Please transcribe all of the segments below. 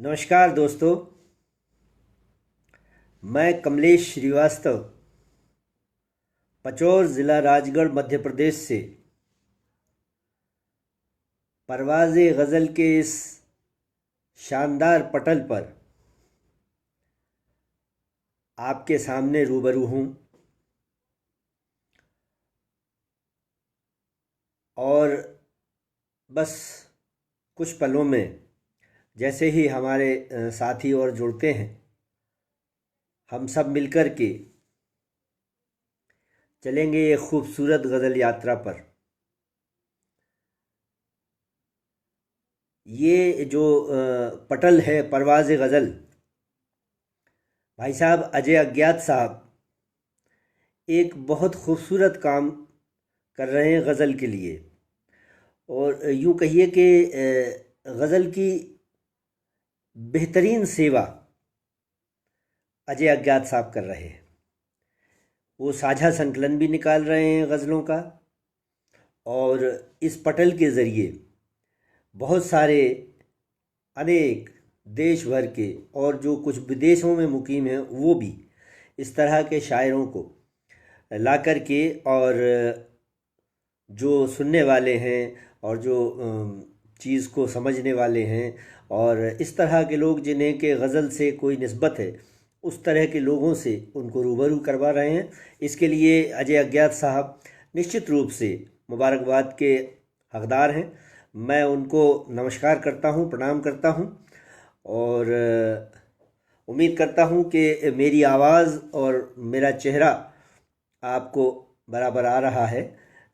नमस्कार दोस्तों। मैं कमलेश श्रीवास्तव पचौर ज़िला राजगढ़ मध्य प्रदेश से परवाज़े गज़ल के इस शानदार पटल पर आपके सामने रूबरू हूँ और बस कुछ पलों में जैसे ही हमारे साथी और जुड़ते हैं, हम सब मिलकर के चलेंगे ये खूबसूरत गज़ल यात्रा पर। ये जो पटल है परवाज़े गज़ल, भाई साहब अजय अज्ञात साहब एक बहुत खूबसूरत काम कर रहे हैं गज़ल के लिए। और यूँ कहिए कि गज़ल की बेहतरीन सेवा अजय अज्ञात साहब कर रहे हैं। वो साझा संकलन भी निकाल रहे हैं गज़लों का, और इस पटल के ज़रिए बहुत सारे अनेक देश भर के और जो कुछ विदेशों में मुकीम हैं वो भी इस तरह के शायरों को ला कर के, और जो सुनने वाले हैं और जो चीज़ को समझने वाले हैं और इस तरह के लोग जिन्हें के गज़ल से कोई निस्बत है, उस तरह के लोगों से उनको रूबरू करवा रहे हैं। इसके लिए अजय अज्ञात साहब निश्चित रूप से मुबारकबाद के हकदार हैं। मैं उनको नमस्कार करता हूं, प्रणाम करता हूं, और उम्मीद करता हूं कि मेरी आवाज़ और मेरा चेहरा आपको बराबर आ रहा है।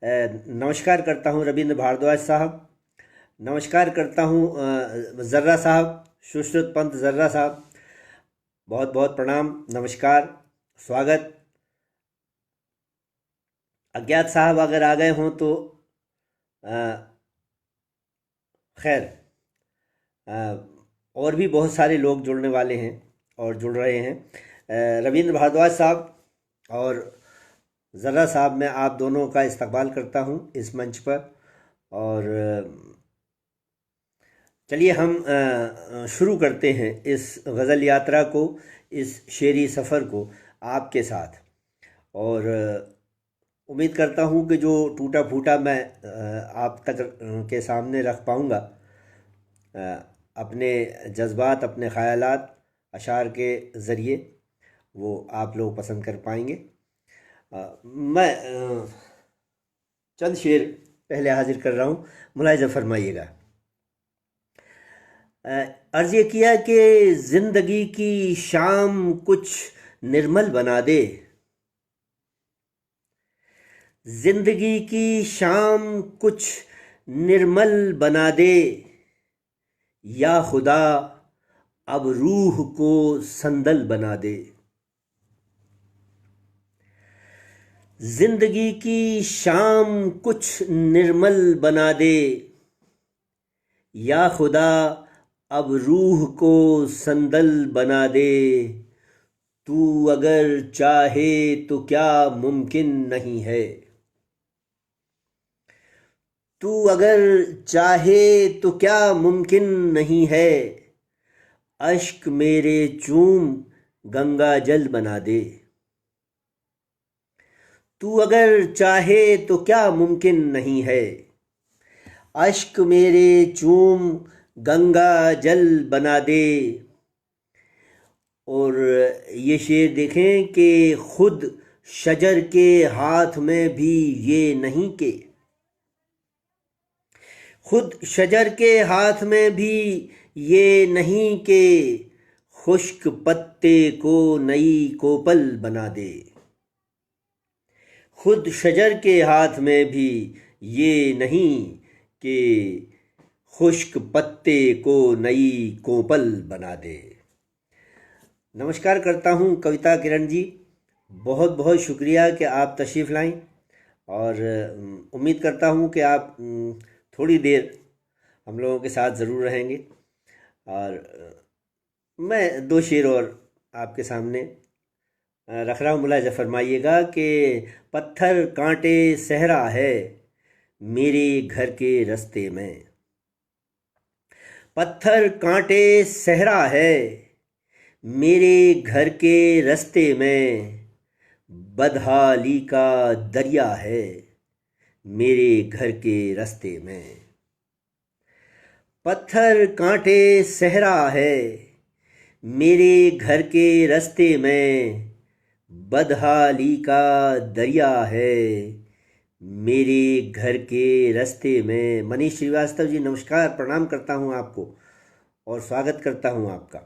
नमस्कार करता हूं रविंद्र भारद्वाज साहब, नमस्कार करता हूं ज़र्रा साहब, सुश्रुत पंत ज़र्रा साहब, बहुत बहुत प्रणाम, नमस्कार, स्वागत। अज्ञात साहब अगर आ गए हों तो खैर, और भी बहुत सारे लोग जुड़ने वाले हैं और जुड़ रहे हैं। रविंद्र भारद्वाज साहब और ज़र्रा साहब, मैं आप दोनों का इस्तकबाल करता हूं इस मंच पर। और चलिए हम शुरू करते हैं इस गज़ल यात्रा को, इस शेरी सफ़र को आपके साथ। और उम्मीद करता हूँ कि जो टूटा फूटा मैं आप तक के सामने रख पाऊँगा, अपने जज्बात, अपने ख़यालात अशार के ज़रिए, वो आप लोग पसंद कर पाएंगे। मैं चंद शेर पहले हाजिर कर रहा हूँ, मुलाहिज़ा फरमाइएगा। अर्ज़ ये किया कि ज़िंदगी की शाम कुछ निर्मल बना दे, ज़िंदगी की शाम कुछ निर्मल बना दे, या खुदा अब रूह को संदल बना दे। ज़िंदगी की शाम कुछ निर्मल बना दे, या खुदा अब रूह को संदल बना दे। तू अगर चाहे तो क्या मुमकिन नहीं है, तू अगर चाहे तो क्या मुमकिन नहीं है। अश्क मेरे चूम गंगा जल बना दे। तू अगर चाहे तो क्या मुमकिन नहीं है। अश्क मेरे चूम गंगा जल बना दे। और ये शेर देखें कि खुद शजर के हाथ में भी ये नहीं के, खुद शजर के हाथ में भी ये नहीं के, खुश्क पत्ते को नई कोपल बना दे। खुद शजर के हाथ में भी ये नहीं कि खुश्क पत्ते को नई कोपल बना दे। नमस्कार करता हूँ कविता किरण जी, बहुत बहुत शुक्रिया कि आप तशरीफ़ लाएं, और उम्मीद करता हूँ कि आप थोड़ी देर हम लोगों के साथ ज़रूर रहेंगे। और मैं दो शेर और आपके सामने रख रहा हूँ, मुलाहिज़ा फरमाइएगा कि पत्थर कांटे सहरा है मेरे घर के रास्ते में, पत्थर कांटे सहरा है मेरे घर के रास्ते में, बदहाली का दरिया है मेरे घर के रास्ते में। पत्थर कांटे सहरा है मेरे घर के रास्ते में, बदहाली का दरिया है मेरे घर के रास्ते में। मनीष श्रीवास्तव जी नमस्कार, प्रणाम करता हूँ आपको और स्वागत करता हूँ आपका।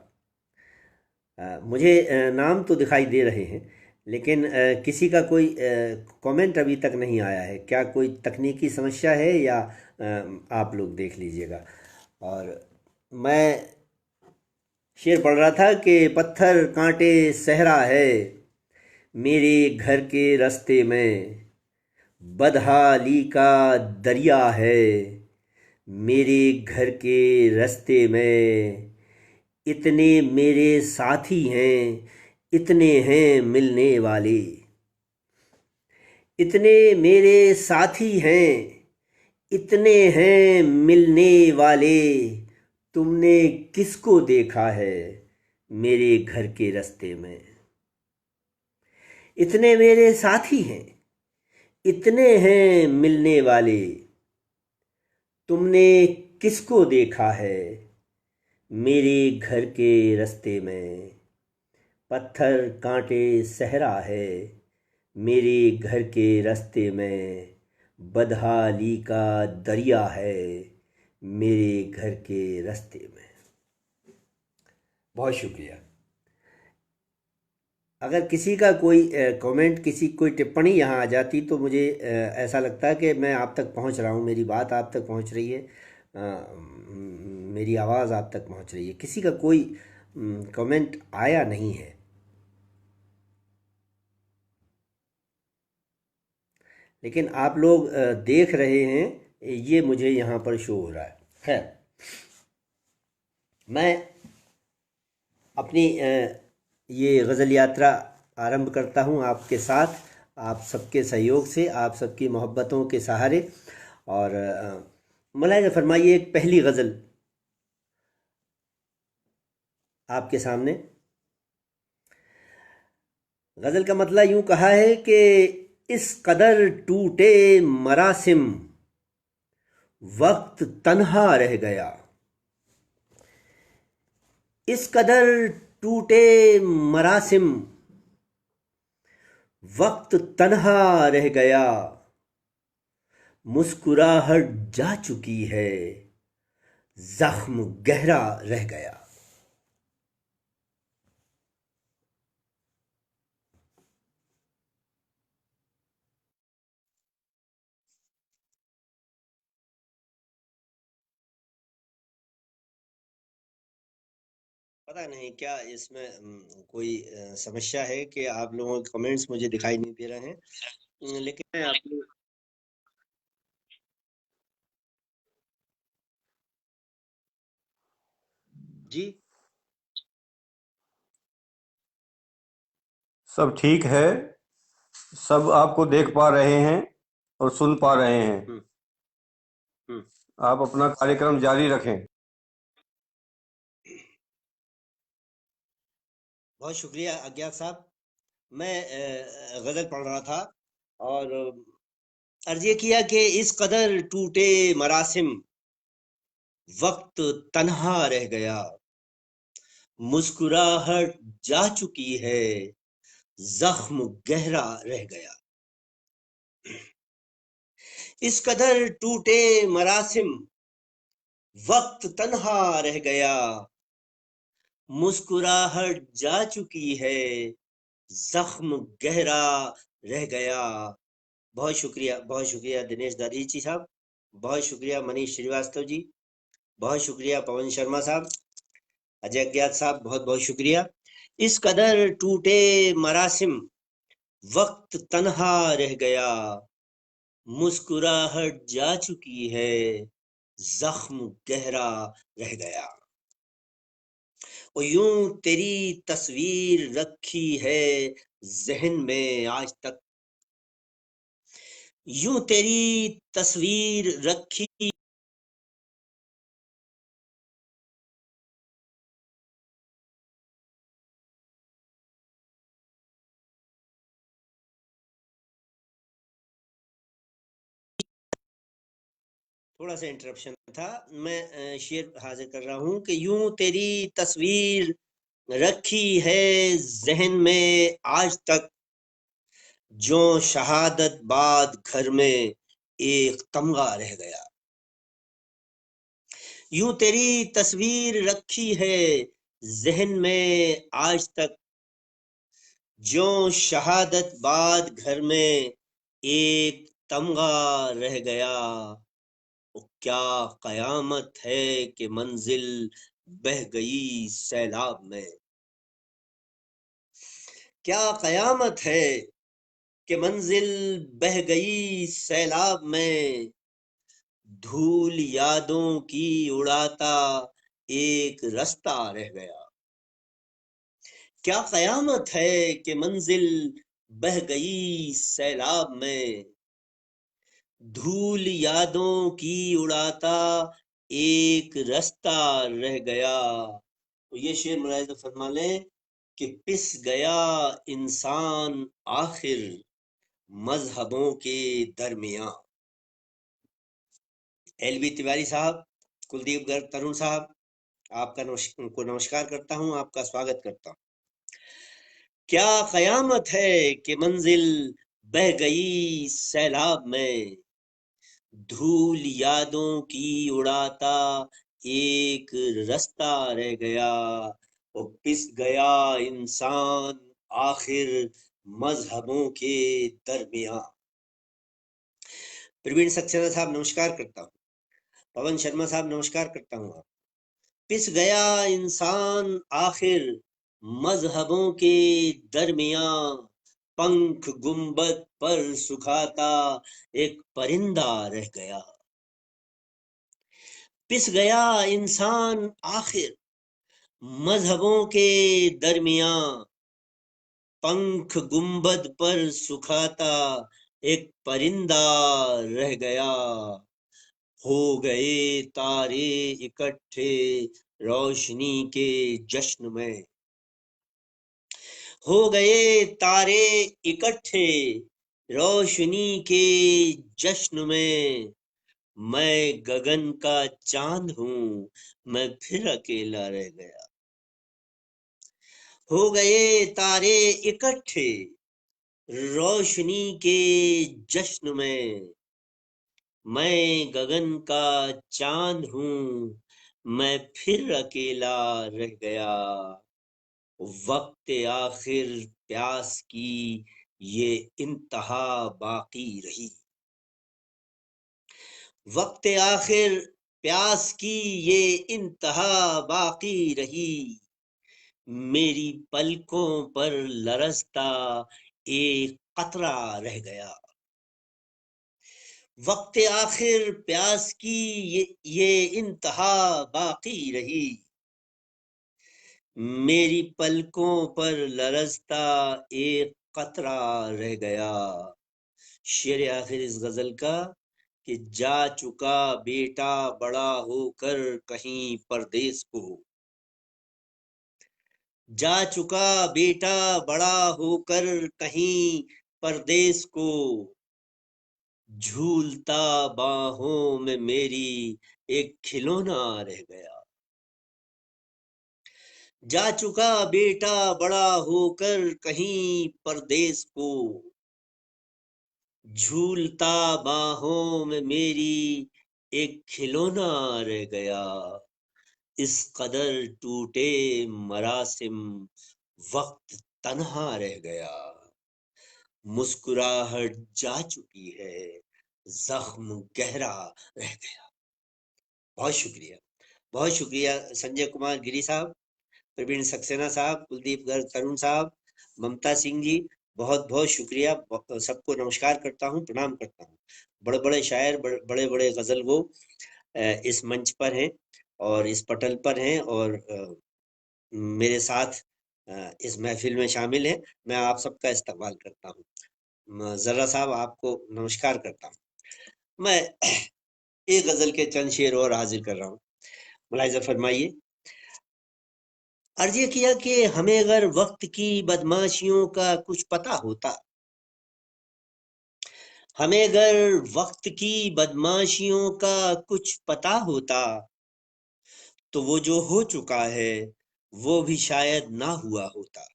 मुझे नाम तो दिखाई दे रहे हैं, लेकिन किसी का कोई कमेंट अभी तक नहीं आया है। क्या कोई तकनीकी समस्या है या आप लोग देख लीजिएगा। और मैं शेर पढ़ रहा था कि पत्थर कांटे सहरा है मेरे घर के रास्ते में, बदहाली का दरिया है मेरे घर के रास्ते में। इतने मेरे साथी हैं, इतने हैं मिलने वाले, इतने मेरे साथी हैं, इतने हैं मिलने वाले। तुमने किसको देखा है मेरे घर के रास्ते में। इतने मेरे साथी हैं, इतने हैं मिलने वाले। तुमने किसको देखा है मेरे घर के रास्ते में। पत्थर कांटे सहरा है मेरे घर के रास्ते में, बदहाली का दरिया है मेरे घर के रास्ते में। बहुत शुक्रिया। अगर किसी का कोई कमेंट, किसी कोई टिप्पणी यहाँ आ जाती तो मुझे ऐसा लगता है कि मैं आप तक पहुँच रहा हूँ, मेरी बात आप तक पहुँच रही है, मेरी आवाज़ आप तक पहुँच रही है। किसी का कोई कमेंट आया नहीं है। लेकिन आप लोग देख रहे हैं, ये मुझे यहाँ पर शो हो रहा है। खैर, मैं अपनी ये गज़ल यात्रा आरंभ करता हूँ आपके साथ, आप सबके सहयोग से, आप सबकी मोहब्बतों के सहारे। और मुलाहिज़ा फरमाइए एक पहली गज़ल आपके सामने। गज़ल का मतलब यूँ कहा है कि इस कदर टूटे मरासिम, वक्त तन्हा रह गया। इस कदर टूटे मरासिम, वक्त तन्हा रह गया। मुस्कुराहट जा चुकी है, जख्म गहरा रह गया। पता नहीं क्या इसमें कोई समस्या है कि आप लोगों के कमेंट्स मुझे दिखाई नहीं दे रहे हैं। लेकिन मैं आप लोग जी सब ठीक है, सब आपको देख पा रहे हैं और सुन पा रहे हैं। हम्म हम्म आप अपना कार्यक्रम जारी रखें। बहुत शुक्रिया अज्ञात साहब। मैं गजल पढ़ रहा था और अर्ज ये किया कि इस कदर टूटे मरासिम, वक्त तन्हा रह गया। मुस्कुराहट जा चुकी है, जख्म गहरा रह गया। इस कदर टूटे मरासिम, वक्त तन्हा रह गया। मुस्कुराहट जा चुकी है, जख्म गहरा रह गया। बहुत शुक्रिया दिनेश दादीची साहब, बहुत शुक्रिया मनीष श्रीवास्तव जी, बहुत शुक्रिया पवन शर्मा साहब, अजय अज्ञात साहब, बहुत बहुत शुक्रिया। इस कदर टूटे मरासिम, वक्त तन्हा रह गया। मुस्कुराहट जा चुकी है, जख्म गहरा रह गया। और यूं तेरी तस्वीर रखी है जहन में आज तक, यूं तेरी तस्वीर रखी थोड़ा सा इंटरप्शन था। मैं शेर हाजिर कर रहा हूं कि यूं तेरी तस्वीर रखी है जहन में आज तक, जो शहादत बाद घर में एक तमगा रह गया। यूं तेरी तस्वीर रखी है जहन में आज तक, जो शहादत बाद घर में एक तमगा रह गया। वो क्या कयामत है कि मंजिल बह गई सैलाब में। क्या कयामत है कि मंजिल बह गई सैलाब में, धूल यादों की उड़ाता एक रास्ता रह गया। क्या कयामत है कि मंजिल बह गई सैलाब में, धूल यादों की उड़ाता एक रास्ता रह गया। तो ये शेर मुलाहिजा फरमा लें कि पिस गया इंसान आखिर मजहबों के दरमियान। एलबी तिवारी साहब, कुलदीप गर्ग तरुण साहब, आपका को नमस्कार करता हूं, आपका स्वागत करता हूं। क्या कयामत है कि मंजिल बह गई सैलाब में, धूल यादों की उड़ाता एक रास्ता रह गया। वो पिस गया इंसान आखिर मजहबों के दरमियान। प्रवीण सक्सेना साहब नमस्कार करता हूँ। पवन शर्मा साहब नमस्कार करता हूँ। आप पिस गया इंसान आखिर मजहबों के दरमियान, पंख गुंबद पर सुखाता एक परिंदा रह गया। पिस गया इंसान आखिर मजहबों के दरमियान, पंख गुंबद पर सुखाता एक परिंदा रह गया। हो गए तारे इकट्ठे रोशनी के जश्न में, हो गए तारे इकट्ठे रोशनी के जश्न में, मैं गगन का चांद हूं, मैं फिर अकेला रह गया। हो गए तारे इकट्ठे रोशनी के जश्न में, मैं गगन का चांद हूं, मैं फिर अकेला रह गया। वक्त आखिर प्यास की ये इंतहा बाकी रही, वक्त आखिर प्यास की ये इंतहा बाकी रही, मेरी पलकों पर लरसता एक कतरा रह गया। वक्त आखिर प्यास की ये इंतहा बाकी रही, मेरी पलकों पर लरसता एक कतरा रह गया। शेर आखिर इस गजल का कि जा चुका बेटा बड़ा होकर कहीं परदेस को, जा चुका बेटा बड़ा होकर कहीं परदेस को, झूलता बाहों में मेरी एक खिलौना रह गया। जा चुका बेटा बड़ा होकर कहीं परदेस को, झूलता बाहों में मेरी एक खिलौना रह गया। इस कदर टूटे मरासिम वक्त तन्हा रह गया, मुस्कुराहट जा चुकी है जख्म गहरा रह गया। बहुत शुक्रिया, बहुत शुक्रिया संजय कुमार गिरी साहब, प्रवीण सक्सेना साहब, कुलदीप गर्ग तरुण साहब, ममता सिंह जी, बहुत बहुत शुक्रिया। सबको नमस्कार करता हूँ, प्रणाम करता हूँ। बड़े बड़े शायर, बड़े बड़े गजल वो इस मंच पर हैं और इस पटल पर हैं और मेरे साथ इस महफिल में शामिल हैं। मैं आप सबका इस्तकबाल करता हूँ। जर्रा साहब आपको नमस्कार करता हूँ। मैं एक गजल के चंद शेर और हाजिर कर रहा हूँ, मुलाहिजा फरमाइए। अर्ज ये किया कि हमें अगर वक्त की बदमाशियों का कुछ पता होता, हमें अगर वक्त की बदमाशियों का कुछ पता होता तो वो जो हो चुका है वो भी शायद ना हुआ होता।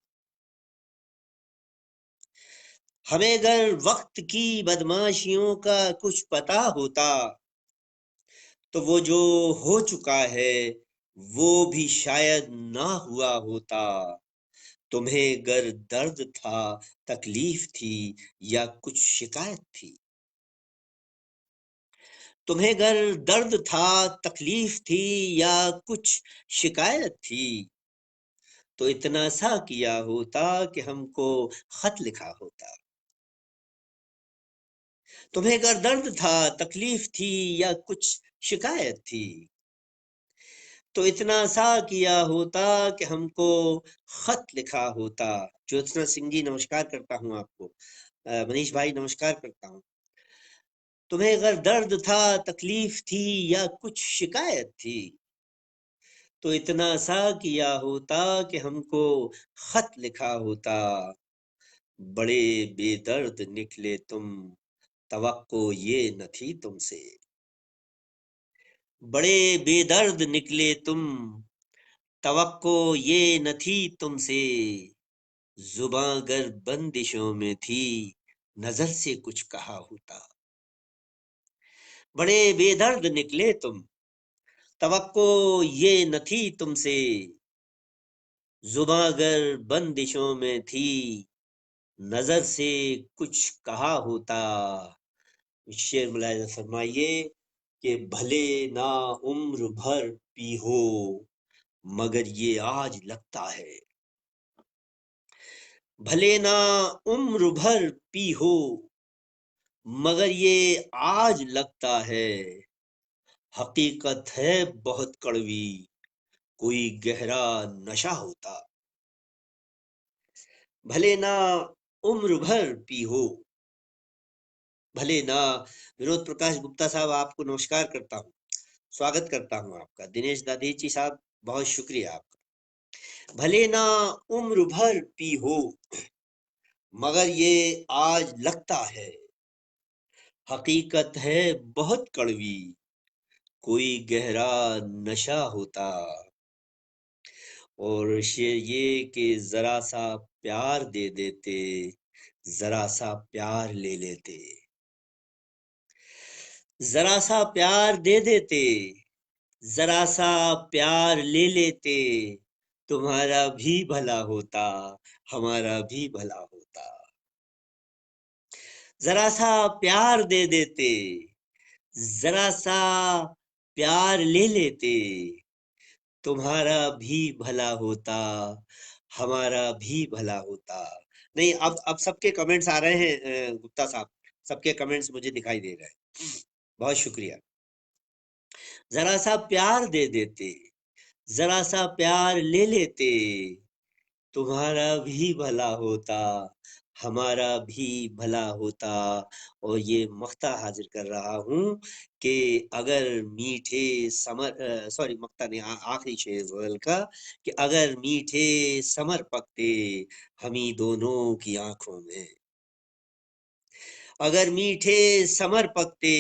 हमें अगर वक्त की बदमाशियों का कुछ पता होता तो वो जो हो चुका है वो भी शायद ना हुआ होता। तुम्हें गर दर्द था, तकलीफ थी या कुछ शिकायत थी। तुम्हें गर दर्द था, तकलीफ थी या कुछ शिकायत थी तो इतना सा किया होता कि हमको खत लिखा होता। तुम्हें गर दर्द था, तकलीफ थी या कुछ शिकायत थी तो इतना सा किया होता कि हमको खत लिखा होता। ज्योत्सना सिंह जी नमस्कार करता हूँ आपको। मनीष भाई नमस्कार करता हूँ। तुम्हें अगर दर्द था, तकलीफ थी या कुछ शिकायत थी तो इतना सा किया होता कि हमको खत लिखा होता। बड़े बेदर्द निकले तुम, तवक्को ये न थी तुमसे। बड़े बेदर्द निकले तुम, तवक्को ये न थी तुमसे। जुबां गर बंदिशों में थी, नजर से कुछ कहा होता। बड़े बेदर्द निकले तुम, तवक्को ये न थी तुमसे। जुबां गर बंदिशों में थी, नजर से कुछ कहा होता। शेर मुलायजा फरमाइए कि भले ना उम्र भर पी हो मगर ये आज लगता है। भले ना उम्र भर पी हो मगर ये आज लगता है। हकीकत है बहुत कड़वी, कोई गहरा नशा होता। भले ना उम्र भर पी हो, भले ना। विनोद प्रकाश गुप्ता साहब आपको नमस्कार करता हूँ, स्वागत करता हूँ आपका। दिनेश दाधीची साहब बहुत शुक्रिया आपका। भले ना उम्र भर पी हो मगर ये आज लगता है। हकीकत है बहुत कड़वी, कोई गहरा नशा होता। और शेर ये कि जरा सा प्यार दे देते, जरा सा प्यार ले लेते। जरा सा प्यार दे देते, जरा सा प्यार ले लेते। तुम्हारा भी भला होता, हमारा भी भला होता। जरा सा प्यार दे देते, जरा सा प्यार ले लेते। तुम्हारा भी भला होता, हमारा भी भला होता। नहीं, अब सबके कमेंट्स आ रहे हैं गुप्ता साहब, सबके कमेंट्स मुझे दिखाई दे रहे हैं। बहुत शुक्रिया। जरा सा प्यार दे देते, जरा सा प्यार ले लेते। तुम्हारा भी भला होता, हमारा भी भला होता। और ये मक्ता हाजिर कर रहा हूं कि अगर मीठे समर, सॉरी मक्ता नहीं, आखिरी शेर गजल का, कि अगर मीठे समर पकते हमी दोनों की आंखों में। अगर मीठे समर पकते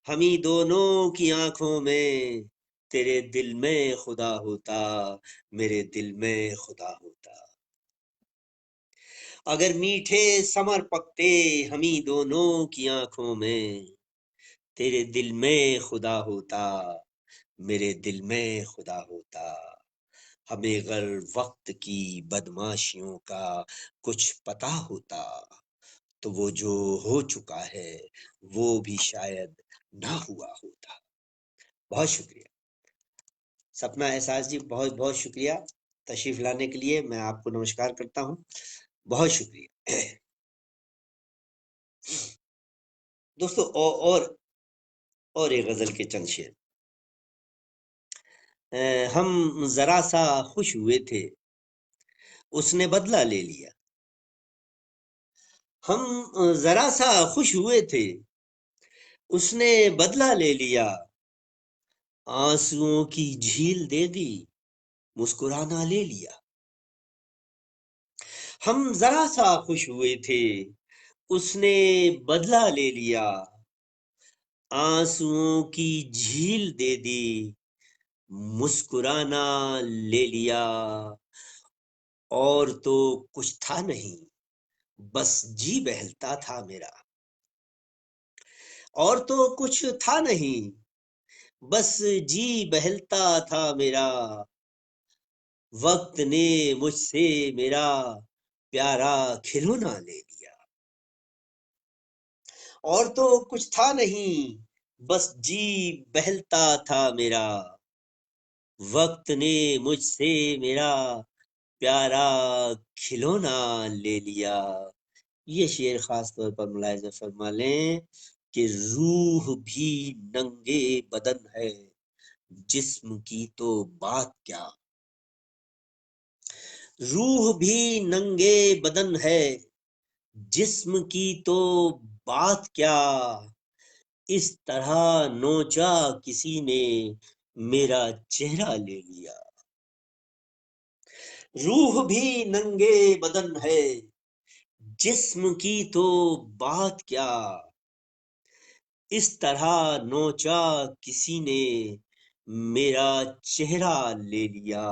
हमी दोनों की आंखों में। तेरे दिल में खुदा होता, मेरे दिल में खुदा होता। अगर मीठे समर पकते हमी दोनों की आंखों में। तेरे दिल में खुदा होता, मेरे दिल में खुदा होता। हमें अगर वक्त की बदमाशियों का कुछ पता होता तो वो जो हो चुका है वो भी शायद ना हुआ होता। बहुत शुक्रिया सपना एहसास जी, बहुत बहुत शुक्रिया तशरीफ लाने के लिए। मैं आपको नमस्कार करता हूँ, बहुत शुक्रिया। दोस्तों और एक गजल के चंद शेर। हम जरा सा खुश हुए थे, उसने बदला ले लिया। हम जरा सा खुश हुए थे, उसने बदला ले लिया। आंसुओं की झील दे दी, मुस्कुराना ले लिया। हम जरा सा खुश हुए थे, उसने बदला ले लिया, आंसुओं की झील दे दी, मुस्कुराना ले लिया। और तो कुछ था नहीं, बस जी बहलता था मेरा। और तो कुछ था नहीं, बस जी बहलता था मेरा। वक्त ने मुझसे मेरा प्यारा खिलौना ले लिया। और तो कुछ था नहीं, बस जी बहलता था मेरा। वक्त ने मुझसे मेरा प्यारा खिलौना ले लिया। ये शेर खास तौर पर मुलाहिजा फरमा लें कि रूह भी नंगे बदन है, जिस्म की तो बात क्या। रूह भी नंगे बदन है, जिस्म की तो बात क्या। इस तरह नोचा किसी ने मेरा चेहरा ले लिया। रूह भी नंगे बदन है, जिस्म की तो बात क्या। इस तरह नोचा किसी ने मेरा चेहरा ले लिया।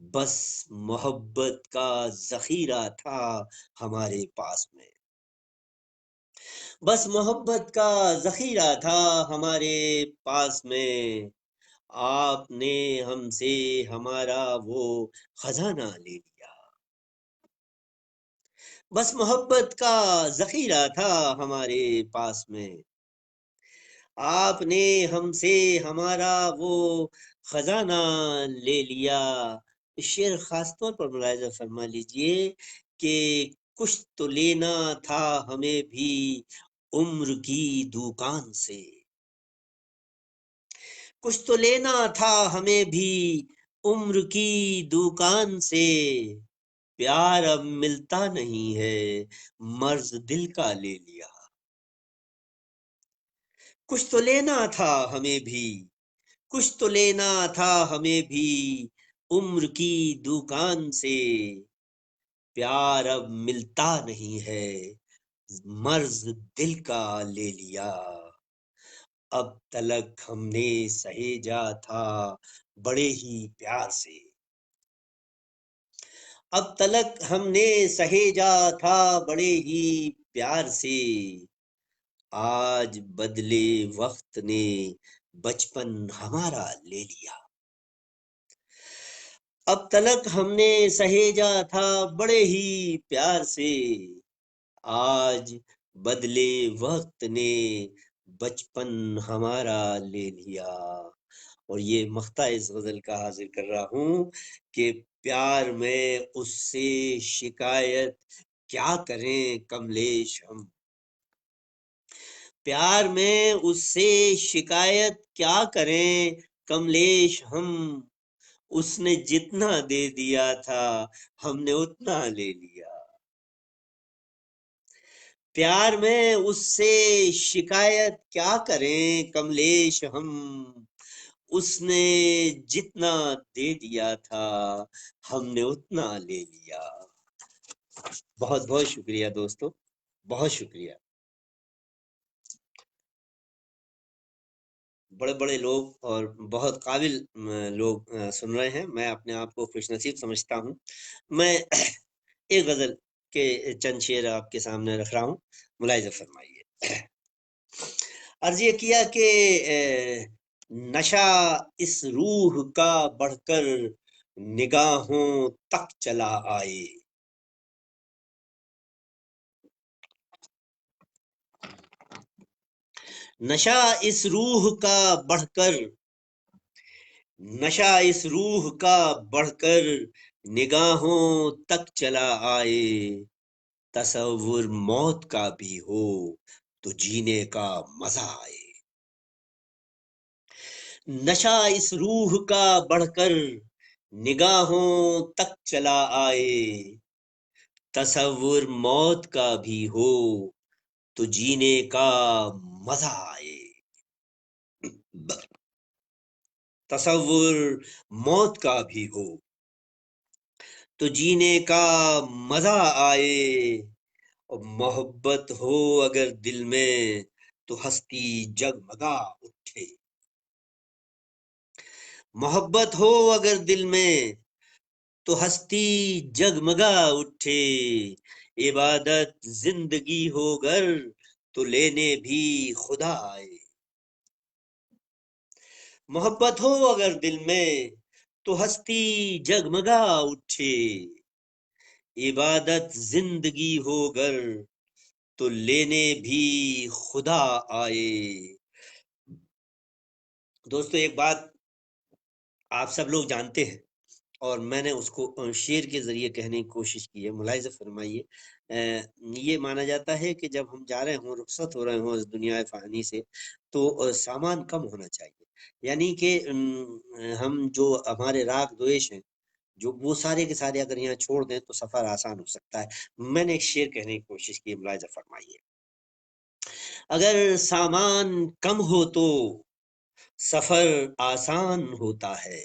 बस मोहब्बत का जखीरा था हमारे पास में। बस मोहब्बत का जखीरा था हमारे पास में। आपने हमसे हमारा वो खजाना ले लिया। बस मोहब्बत का जखीरा था हमारे पास में। आपने हमसे हमारा वो खजाना ले लिया। शेर खास तौर पर मुलाहिजा फरमा लीजिए कि कुछ तो लेना था हमें भी उम्र की दुकान से। कुछ तो लेना था हमें भी उम्र की दुकान से। प्यार अब मिलता नहीं है, मर्ज दिल का ले लिया। कुछ तो लेना था हमें भी, कुछ तो लेना था हमें भी उम्र की दुकान से। प्यार अब मिलता नहीं है, मर्ज दिल का ले लिया। अब तलक हमने सहेजा था बड़े ही प्यार से। अब तलक हमने सहेजा था बड़े ही प्यार से। आज बदले वक्त ने बचपन हमारा ले लिया। अब तलक हमने सहेजा था बड़े ही प्यार से। आज बदले वक्त ने बचपन हमारा ले लिया। और ये मख्ता इस गजल का हाजिर कर रहा हूं कि प्यार में उससे शिकायत क्या करें कमलेश हम। प्यार में उससे शिकायत क्या करें कमलेश हम। उसने जितना दे दिया था हमने उतना ले लिया। प्यार में उससे शिकायत क्या करें कमलेश हम। उसने जितना दे दिया था हमने उतना ले लिया। बहुत बहुत शुक्रिया दोस्तों, बहुत शुक्रिया। बड़े बड़े लोग और बहुत काबिल लोग सुन रहे हैं। मैं अपने आप को खुशनसीब समझता हूँ। मैं एक गजल के चंद शेर आपके सामने रख रहा हूँ, मुलाहिजा फरमाइए। अर्ज ये किया कि नशा इस रूह का बढ़कर निगाहों तक चला आए। नशा इस रूह का बढ़कर, नशा इस रूह का बढ़कर निगाहों तक चला आए। तसव्वुर मौत का भी हो तो जीने का मजा आए। नशा इस रूह का बढ़कर निगाहों तक चला आए। तसव्वुर मौत का भी हो तो जीने का मजा आए। तसव्वुर मौत का भी हो तो जीने का मजा आए। और मोहब्बत हो अगर दिल में तो हस्ती जगमगा उठे। मोहब्बत हो अगर दिल में तो हस्ती जगमगा उठे। इबादत जिंदगी हो गर तो लेने भी खुदा आए। मोहब्बत हो अगर दिल में तो हस्ती जगमगा उठे। इबादत जिंदगी हो गर तो लेने भी खुदा आए। दोस्तों, एक बात आप सब लोग जानते हैं और मैंने उसको शेर के जरिए कहने की कोशिश की है, मुलाहिजा फरमाइए। ये माना जाता है कि जब हम जा रहे हों, रुखसत हो रहे हों इस दुनिया फानी से, तो सामान कम होना चाहिए। यानी कि हम जो हमारे राग द्वेष हैं, जो वो सारे के सारे अगर यहाँ छोड़ दें तो सफर आसान हो सकता है। मैंने एक शेर कहने की कोशिश की, मुलाहिजा फरमाइए। अगर सामान कम हो तो सफर आसान होता है।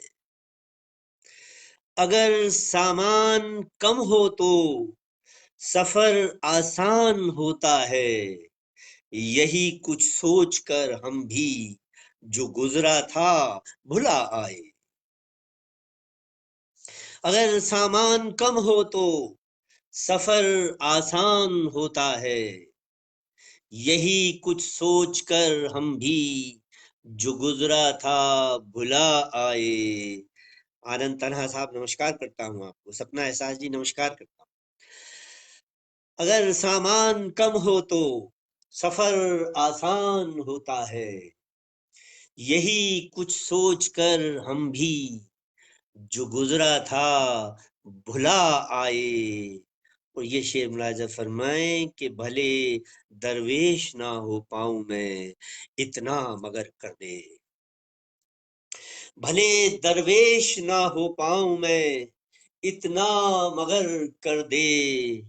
अगर सामान कम हो तो सफर आसान होता है। यही कुछ सोच कर हम भी जो गुजरा था भुला आए। अगर सामान कम हो तो सफर आसान होता है। यही कुछ सोच कर हम भी जो गुजरा था भुला आए। आनंद तन्हा साहब, नमस्कार करता हूं आपको। सपना एहसास जी, नमस्कार करता हूं। अगर सामान कम हो तो सफर आसान होता है। यही कुछ सोच कर हम भी जो गुजरा था भुला आए। और ये शेर मुलाजा फरमाएं कि भले दरवेश ना हो पाऊं मैं, इतना मगर कर दे। भले दरवेश ना हो पाऊं मैं, इतना मगर कर दे।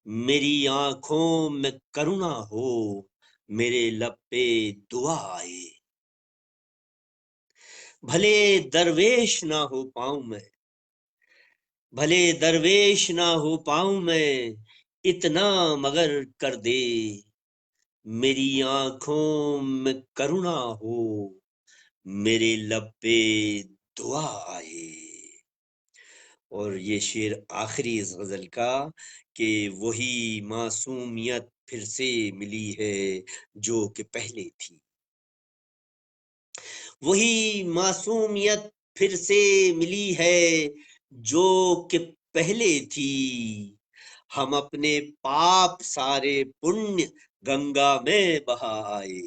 मेरी आंखों में करुणा हो, मेरे लब पे दुआ आए। भले दरवेश ना हो पाऊं मैं, भले दरवेश ना हो पाऊं मैं, इतना मगर कर दे। मेरी आंखों में करुणा हो, मेरे लब पे दुआ आए। और ये शेर आखिरी इस गजल का कि वही मासूमियत फिर से मिली है जो कि पहले थी। वही मासूमियत फिर से मिली है जो कि पहले थी। हम अपने पाप सारे पुण्य गंगा में बहा आए।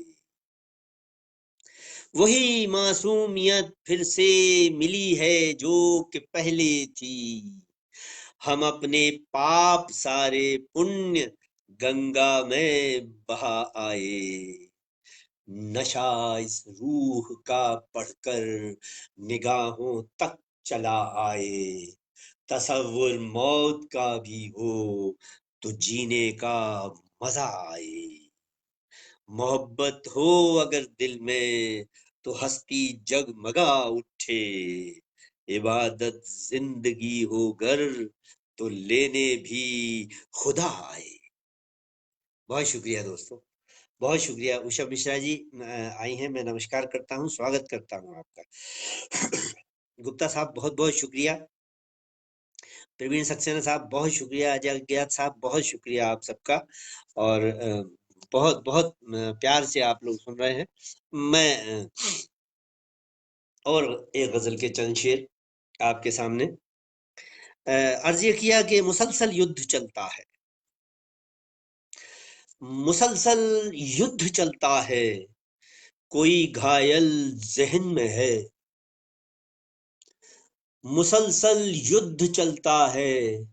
वही मासूमियत फिर से मिली है जो कि पहले थी। हम अपने पाप सारे पुण्य गंगा में बहा आए। नशा इस रूह का पढ़कर निगाहों तक चला आए। तसव्वुर मौत का भी हो तो जीने का मजा आए। मोहब्बत हो अगर दिल में तो हस्ती जगमगा उठे। इबादत जिंदगी हो गर तो लेने भी खुदा आए। बहुत शुक्रिया दोस्तों, बहुत शुक्रिया। उषा मिश्रा जी आई हैं, मैं नमस्कार करता हूँ, स्वागत करता हूँ आपका। गुप्ता साहब, बहुत बहुत शुक्रिया। प्रवीण सक्सेना साहब, बहुत शुक्रिया। अजय अज्ञात साहब, बहुत शुक्रिया आप सबका। और बहुत बहुत प्यार से आप लोग सुन रहे हैं। मैं और एक गजल के चंद शेर आपके सामने अर्ज ये किया कि मुसलसल युद्ध चलता है, मुसलसल युद्ध चलता है। कोई घायल जहन में है। मुसलसल युद्ध चलता है,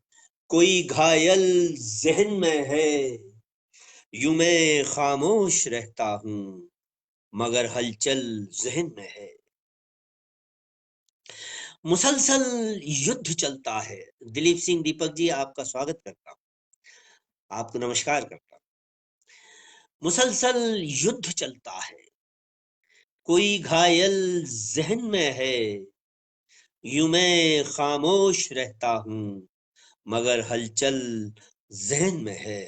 कोई घायल जहन में है। यूं मैं खामोश रहता हूं मगर हलचल जहन में है। मुसलसल युद्ध चलता है। दिलीप सिंह दीपक जी, आपका स्वागत करता हूं, आपको नमस्कार करता हूं। मुसलसल युद्ध चलता है, कोई घायल जहन में है। यूं मैं खामोश रहता हूं मगर हलचल जहन में है।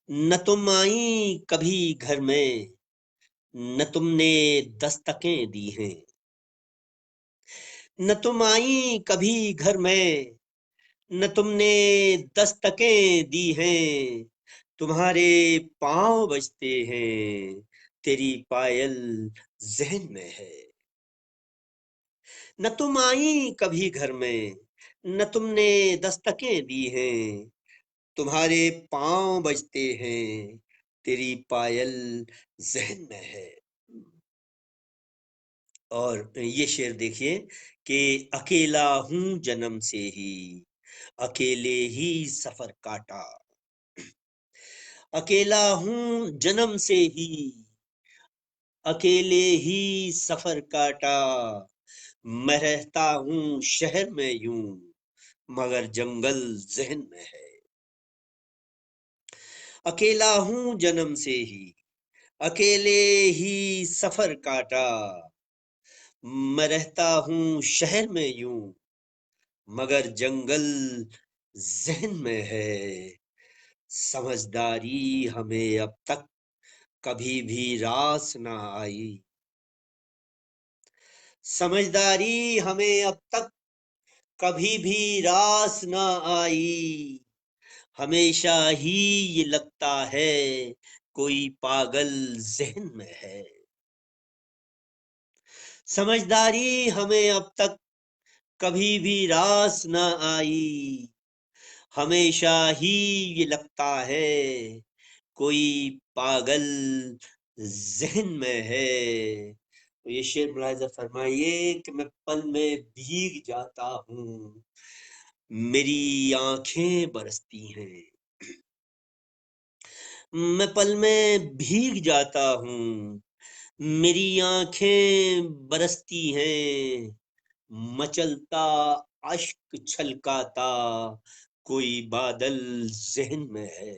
न तुम आई कभी घर में, न तुमने दस्तकें दी हैं। न तुम आई कभी घर में, न तुमने दस्तकें दी हैं। तुम्हारे पांव बजते हैं, तेरी पायल जहन में है। न तुम आई कभी घर में, न तुमने दस्तकें दी हैं। तुम्हारे पांव बजते हैं, तेरी पायल जहन में है। और ये शेर देखिए कि अकेला हूं जन्म से ही, अकेले ही सफर काटा। अकेला हूं जन्म से ही, अकेले ही सफर काटा। मैं रहता हूं शहर में यूं, मगर जंगल जहन में है। अकेला हूं जन्म से ही, अकेले ही सफर काटा। मैं रहता हूं शहर में यूं, मगर जंगल जहन में है। समझदारी हमें अब तक कभी भी रास ना आई। समझदारी हमें अब तक कभी भी रास ना आई। हमेशा ही ये लगता है कोई पागल जहन में है। समझदारी हमें अब तक कभी भी रास ना आई। हमेशा ही ये लगता है कोई पागल जहन में है। तो ये शेर मुलाहिजा फरमाइए कि मैं पल में भीग जाता हूँ, मेरी आंखें बरसती हैं। मैं पल में भीग जाता हूँ, मेरी आंखें बरसती हैं। मचलता अश्क छलकाता कोई बादल जहन में है।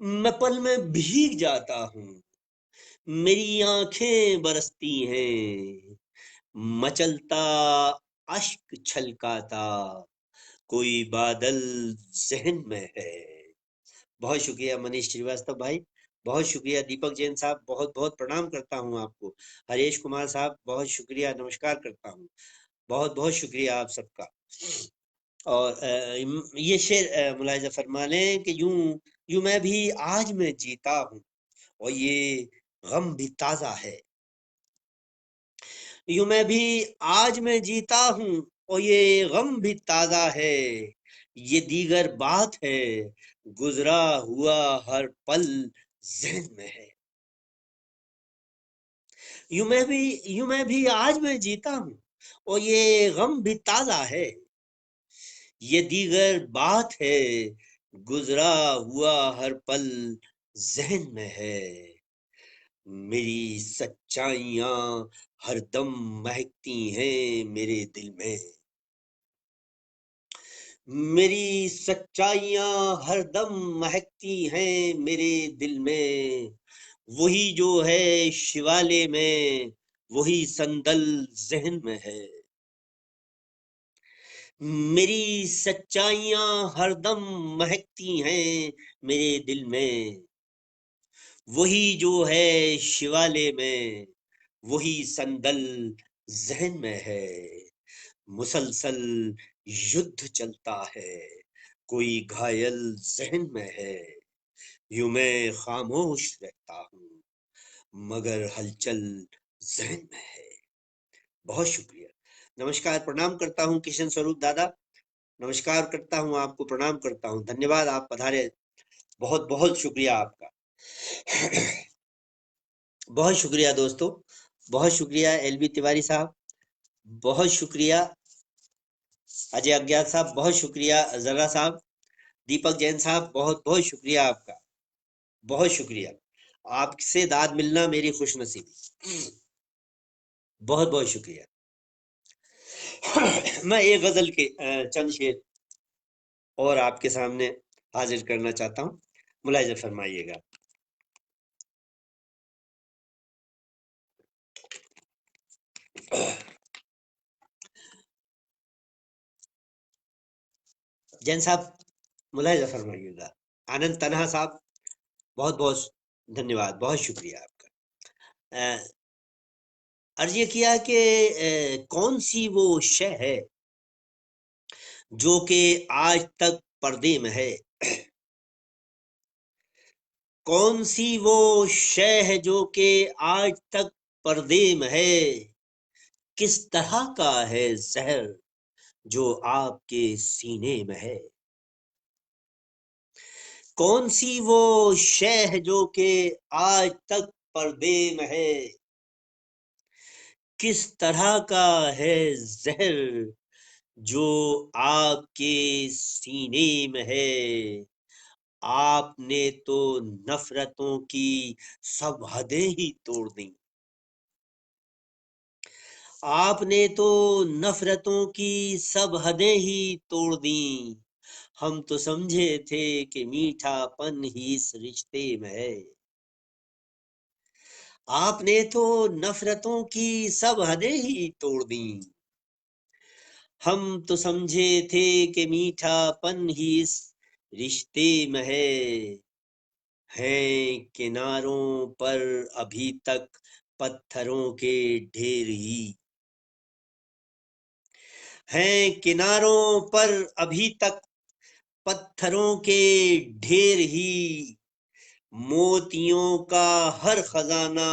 मैं पल में भीग जाता हूँ, मेरी आंखें बरसती हैं। मचलता अश्क छलकाता कोई बादल जहन में है। बहुत शुक्रिया मनीष श्रीवास्तव भाई, बहुत शुक्रिया दीपक जैन साहब, बहुत बहुत प्रणाम करता हूँ आपको। हरेश कुमार साहब बहुत शुक्रिया, नमस्कार करता हूँ। बहुत बहुत शुक्रिया आप सबका। और ये शेर मुलाहिजा फरमा लें कि यूं यूं मैं भी आज मैं जीता हूँ, और ये गम भी ताजा है। यूं मैं भी आज मैं जीता हूँ, और ये गम भी ताजा है। ये दीगर बात है, गुजरा हुआ हर पल जहन में है। यूं मैं भी आज मैं जीता हूँ, और ये गम भी ताजा है। ये दीगर बात है, गुजरा हुआ हर पल जहन में है। मेरी सच्चाइयां हरदम महकती हैं मेरे दिल में। मेरी सच्चाइयां हरदम महकती हैं मेरे दिल में। वही जो है शिवाले में, वही संदल जहन में है। मेरी सच्चाइयां हरदम महकती हैं मेरे दिल में। वही जो है शिवाले में, वही संदल जहन में है। मुसलसल युद्ध चलता है, कोई घायल जहन में है। यूं मैं खामोश रहता हूँ, मगर हलचल जहन में है। बहुत शुक्रिया, नमस्कार, प्रणाम करता हूँ किशन स्वरूप दादा। नमस्कार करता हूँ आपको, प्रणाम करता हूँ, धन्यवाद आप पधारे। बहुत बहुत शुक्रिया आपका। बहुत शुक्रिया दोस्तों, बहुत शुक्रिया एलबी तिवारी साहब, बहुत शुक्रिया अजय अज्ञात साहब, बहुत शुक्रिया जर्रा साहब, दीपक जैन साहब, बहुत बहुत शुक्रिया आपका। बहुत शुक्रिया, आपसे दाद मिलना मेरी खुशनसीबी। बहुत बहुत शुक्रिया। मैं एक गजल के चंद शेर और आपके सामने हाजिर करना चाहता हूँ, मुलाहिजा फरमाइएगा। जैन साहब मुलाहिजा फरमाइएगा। आनंद तन्हा साहब, बहुत बहुत धन्यवाद, बहुत शुक्रिया आपका। अर्ज ये किया कि कौन सी वो शय है जो कि आज तक पर्दे में है, कौन सी वो शय है जो कि आज तक पर्दे में है, किस तरह का है जहर जो आपके सीने में है। कौन सी वो शय है जो कि आज तक पर्दे में है, किस तरह का है जहर जो आपके सीने में है। आपने तो नफरतों की सब हदें ही तोड़ दी, आपने तो नफरतों की सब हदें ही तोड़ दी। हम तो समझे थे कि मीठापन ही इस रिश्ते में है। आपने तो नफरतों की सब हदें ही तोड़ दी। हम तो समझे थे कि मीठापन ही इस रिश्ते में है किनारों पर अभी तक पत्थरों के ढेर ही, हैं किनारों पर अभी तक पत्थरों के ढेर ही। मोतियों का हर खजाना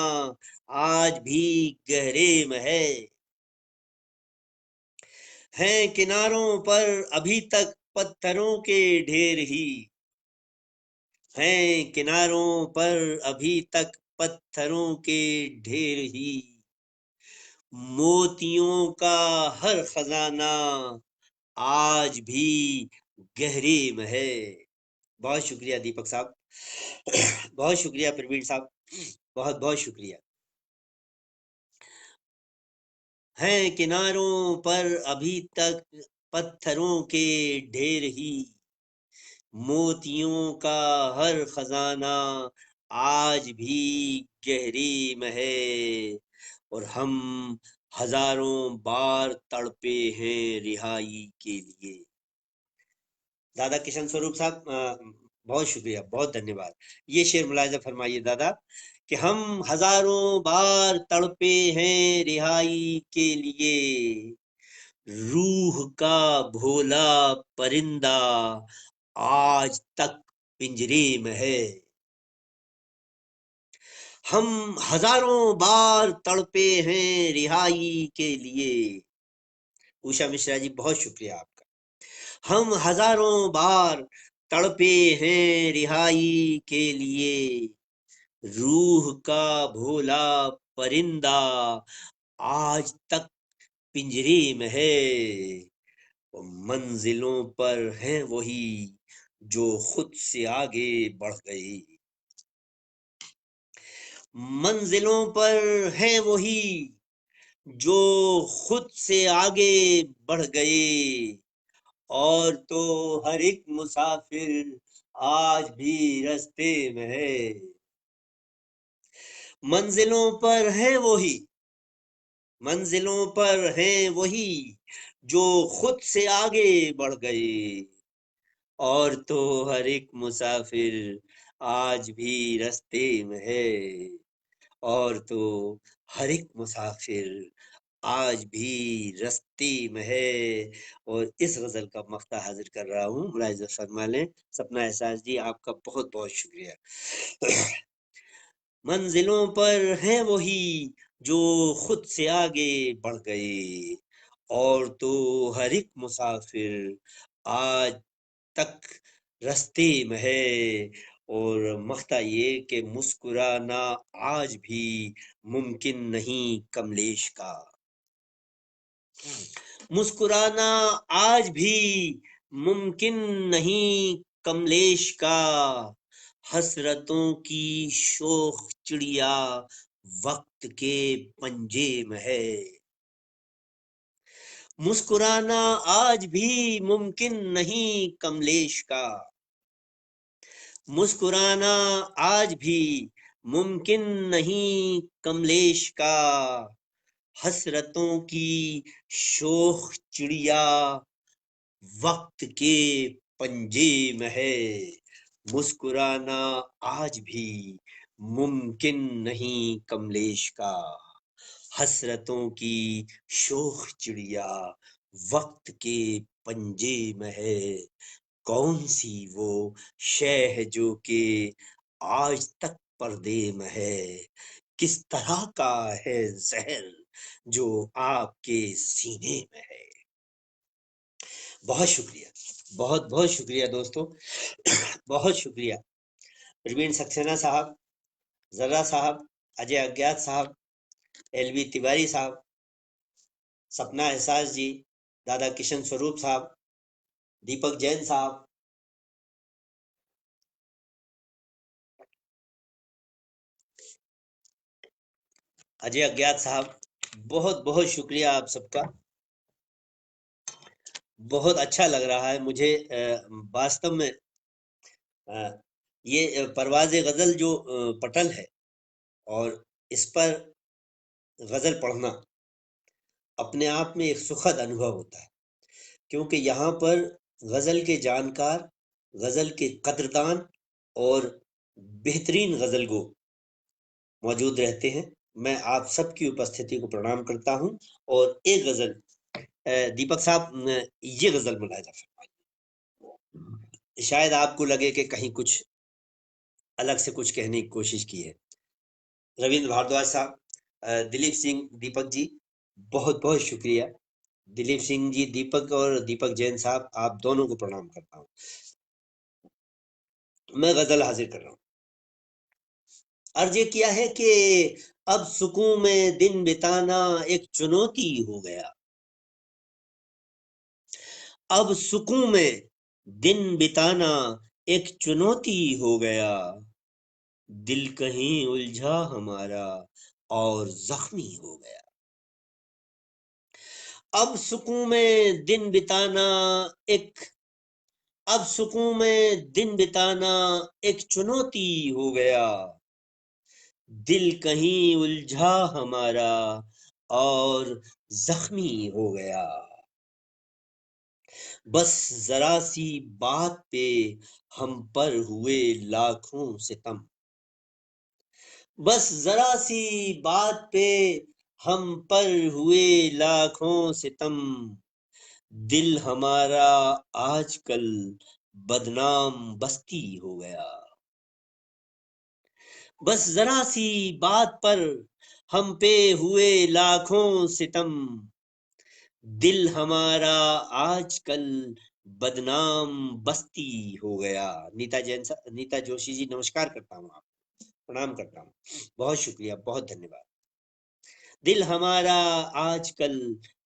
आज भी गहरे में हैं किनारों पर अभी तक पत्थरों के ढेर ही, हैं किनारों पर अभी तक पत्थरों के ढेर ही। मोतियों का हर खजाना आज भी गहरे में है। बहुत शुक्रिया दीपक साहब, बहुत शुक्रिया प्रवीण साहब, बहुत बहुत शुक्रिया। हैं किनारों पर अभी तक पत्थरों के ढेर ही, मोतियों का हर खजाना आज भी गहरी में है। और हम हजारों बार तड़पे हैं रिहाई के लिए। दादा किशन स्वरूप साहब, बहुत शुक्रिया, बहुत धन्यवाद। ये शेर मुलायजा फरमाइए दादा कि हम हजारों बार तड़पे हैं रिहाई के लिए, रूह का भोला परिंदा आज तक पिंजरे में है। हम हजारों बार तड़पे हैं रिहाई के लिए। उषा मिश्रा जी, बहुत शुक्रिया आपका। हम हजारों बार तड़पे हैं रिहाई के लिए, रूह का भोला परिंदा आज तक पिंजरे में है। मंजिलों पर हैं वही जो खुद से आगे बढ़ गए, मंजिलों पर हैं वही जो खुद से आगे बढ़ गए। और तो हर एक मुसाफिर आज भी रास्ते में है। मंजिलों पर है वही, मंजिलों पर हैं वही जो खुद से आगे बढ़ गए। और तो हर एक मुसाफिर आज भी रास्ते में है। और तो हर एक मुसाफिर आज भी रास्ते में है। और इस गजल का मक्ता हाजिर कर रहा हूँ, मुलाहिजा फरमा लें। सपना एहसास जी, आपका बहुत बहुत शुक्रिया। मंजिलों पर हैं वही जो खुद से आगे बढ़ गए। और तो हर एक मुसाफिर आज तक रास्ते में है। और मख्ता ये कि मुस्कुराना आज भी मुमकिन नहीं कमलेश का, मुस्कुराना आज भी मुमकिन नहीं कमलेश का। हसरतों की शोख चिड़िया वक्त के पंजे में है। मुस्कुराना आज भी मुमकिन नहीं कमलेश का, मुस्कुराना आज भी मुमकिन नहीं कमलेश का। हसरतों की शोख चिड़िया वक्त के पंजे में है। मुस्कुराना आज भी मुमकिन नहीं कमलेश का, हसरतों की शोख चिड़िया वक्त के पंजे में है, कौन सी वो शय है जो कि आज तक पर्दे में है, किस तरह का है जहर जो आपके सीने में है। बहुत शुक्रिया, बहुत बहुत शुक्रिया दोस्तों। बहुत शुक्रिया प्रवीण सक्सेना साहब, जर्रा साहब, अजय अज्ञात साहब, एलवी तिवारी साहब, सपना एहसास जी, दादा किशन स्वरूप साहब, दीपक जैन साहब, अजय अज्ञात साहब, बहुत बहुत शुक्रिया आप सबका। बहुत अच्छा लग रहा है मुझे वास्तव में ये परवाज़ गज़ल जो पटल है और इस पर गज़ल पढ़ना अपने आप में एक सुखद अनुभव होता है, क्योंकि यहाँ पर गज़ल के जानकार, गज़ल के कद्रदान और बेहतरीन गज़लगो मौजूद रहते हैं। मैं आप सबकी उपस्थिति को प्रणाम करता हूँ और एक गज़ल दीपक साहब ये गज़ल मुलाहिज़ा फरमाइए। शायद आपको लगे कि कहीं कुछ अलग से कुछ कहने की कोशिश की है। रविंद्र भारद्वाज साहब, दिलीप सिंह, दीपक जी, बहुत बहुत शुक्रिया। दिलीप सिंह जी, दीपक और दीपक जैन साहब, आप दोनों को प्रणाम करता हूँ। मैं गजल हाजिर कर रहा हूँ। अर्ज ये किया है कि अब सुकून में दिन बिताना एक चुनौती हो गया, अब सुकून में दिन बिताना एक चुनौती हो गया, दिल कहीं उलझा हमारा और जख्मी हो गया। अब सुकून में दिन बिताना एक अब सुकून में दिन बिताना एक चुनौती हो गया, दिल कहीं उलझा हमारा और जख्मी हो गया। बस जरा सी बात पे हम पर हुए लाखों सितम, बस जरा सी बात पे हम पर हुए लाखों सितम, दिल हमारा आजकल बदनाम बस्ती हो गया। बस जरा सी बात पर हम पे हुए लाखों सितम, दिल हमारा आजकल बदनाम बस्ती हो गया। नीता जोशी जी, नमस्कार करता हूँ, आप प्रणाम करता हूँ, बहुत शुक्रिया, बहुत धन्यवाद। दिल हमारा आजकल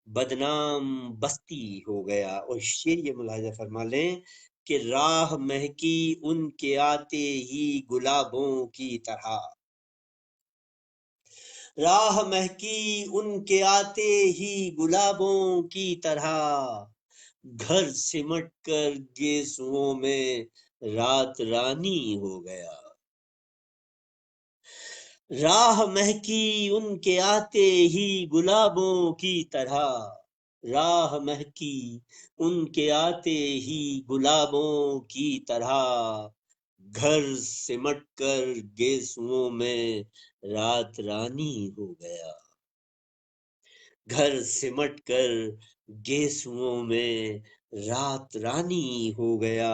बदनाम बस्ती हो गया। और शेर ये मुलाहिजा फरमा लें कि राह महकी उनके आते ही गुलाबों की तरह, राह महकी उनके आते ही गुलाबों की तरह, घर सिमट कर गेसुओं में रात रानी हो गया। राह महकी उनके आते ही गुलाबों की तरह, राह महकी उनके आते ही गुलाबों की तरह, घर सिमट कर गेसुओं में रात रानी हो गया। घर सिमट कर गेसुओं में रात रानी हो गया।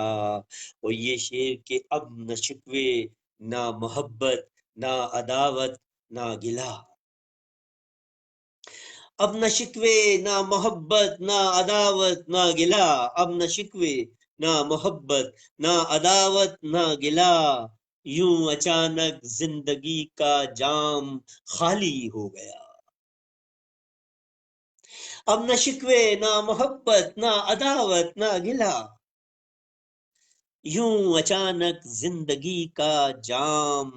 और ये शेर के अब न शिकवे ना मोहब्बत ना अदावत ना गिला, अब न शिकवे ना मोहब्बत ना अदावत ना गिला, अब न शिकवे ना मोहब्बत ना अदावत ना गिला, यूं अचानक जिंदगी का जाम खाली हो गया। अब न शिकवे ना मोहब्बत ना अदावत ना गिला, यूं अचानक जिंदगी का जाम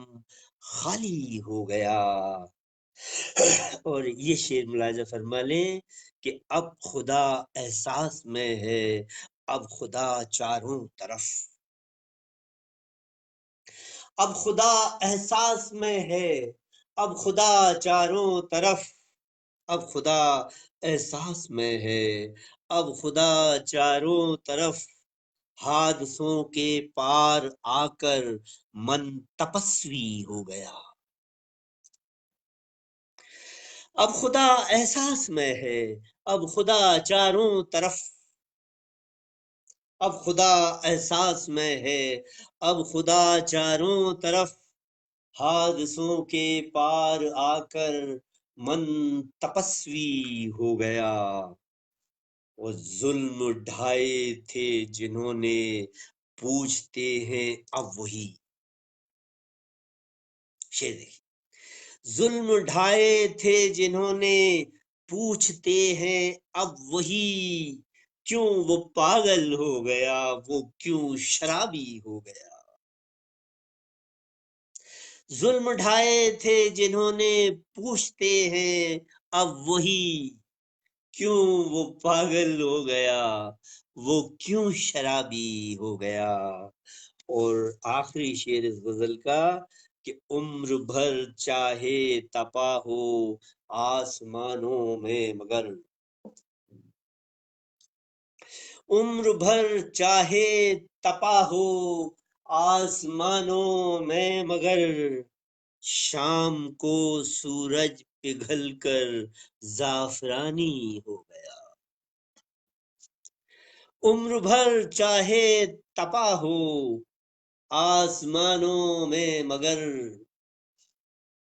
खाली हो गया। और ये शेर मुलाजा फरमा लें कि अब खुदा एहसास में है, अब खुदा चारों तरफ, अब खुदा एहसास में है, अब खुदा चारों तरफ, अब खुदा एहसास में है, अब खुदा चारों तरफ, हादसों के पार आकर मन तपस्वी हो गया। अब खुदा एहसास में है, अब खुदा चारों तरफ, अब खुदा एहसास में है, अब खुदा चारों तरफ, हादसों के पार आकर मन तपस्वी हो गया। वो जुल्म ढाए थे जिन्होंने, पूछते हैं अब वही। शेर देखिए, जुल्म ढाए थे जिन्होंने, पूछते हैं अब वही। क्यों वो पागल हो गया, वो क्यों शराबी हो गया। जुल्म ढाए थे जिन्होंने, पूछते हैं अब वही। क्यों वो पागल हो गया, वो क्यों शराबी हो गया। और आखिरी शेर इस गजल का कि उम्र भर चाहे तपा हो आसमानों में मगर, उम्र भर चाहे तपा हो आसमानों में मगर, शाम को सूरज पिघल कर जाफरानी हो गया। उम्र भर चाहे तपा हो आसमानों में मगर,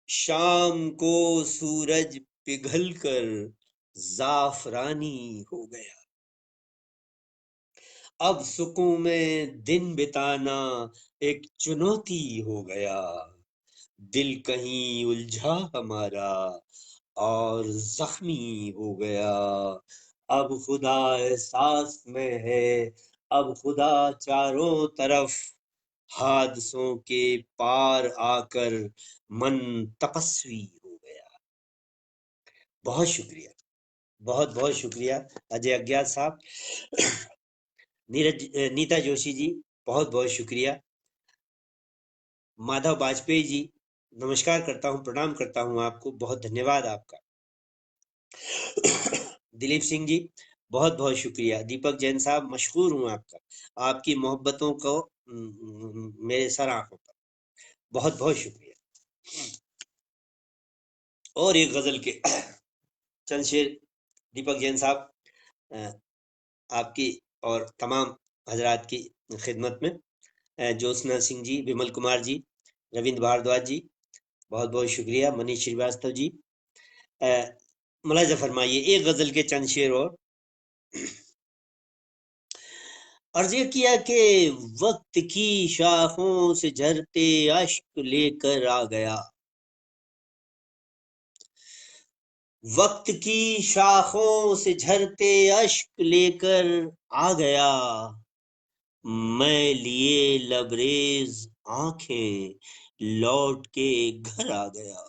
शाम को सूरज पिघल कर जाफरानी हो गया। अब सुकून में दिन बिताना एक चुनौती हो गया। दिल कहीं उलझा हमारा और जख्मी हो गया। अब खुदा एहसास में है, अब खुदा चारों तरफ, हादसों के पार आकर मन तपस्वी हो गया। बहुत शुक्रिया, बहुत बहुत शुक्रिया अजय अज्ञात साहब। नीता जोशी जी, बहुत बहुत शुक्रिया। माधव वाजपेयी जी, नमस्कार करता हूं, प्रणाम करता हूं आपको, बहुत धन्यवाद आपका। दिलीप सिंह जी, बहुत बहुत शुक्रिया। दीपक जैन साहब, मशहूर हूं आपका, आपकी मोहब्बतों को मेरे सर आंखों पर, बहुत बहुत शुक्रिया। और एक गजल के चंद शेर दीपक जैन साहब, आपकी और तमाम हजरात की खिदमत में। ज्योत्सना सिंह जी, विमल कुमार जी, रविंद्र भारद्वाज जी, बहुत बहुत शुक्रिया। मनीष श्रीवास्तव जी, मुलाहिजा फरमाइए एक गजल के चंद शेर और। अर्ज ये किया कि वक्त की शाखों से झरते अश्क लेकर आ गया, वक्त की शाखों से झरते अश्क लेकर आ गया। मैं लिए लबरेज आंखें लौट के घर आ गया।